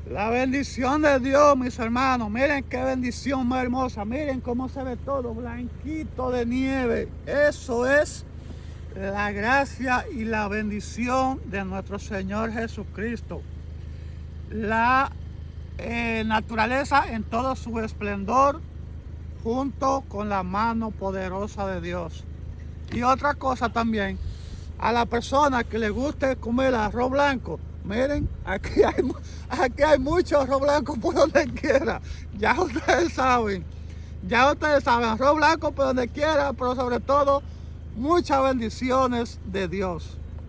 La bendición de Dios, mis hermanos. Miren qué bendición más hermosa. Miren cómo se ve todo blanquito de nieve. Eso es la gracia y la bendición de nuestro Señor Jesucristo. La naturaleza en todo su esplendor, junto con la mano poderosa de Dios. Y otra cosa también, a la persona que le guste comer arroz blanco, miren, aquí hay mucho arroz blanco por donde quiera. Ya ustedes saben, arroz blanco por donde quiera, pero sobre todo, muchas bendiciones de Dios.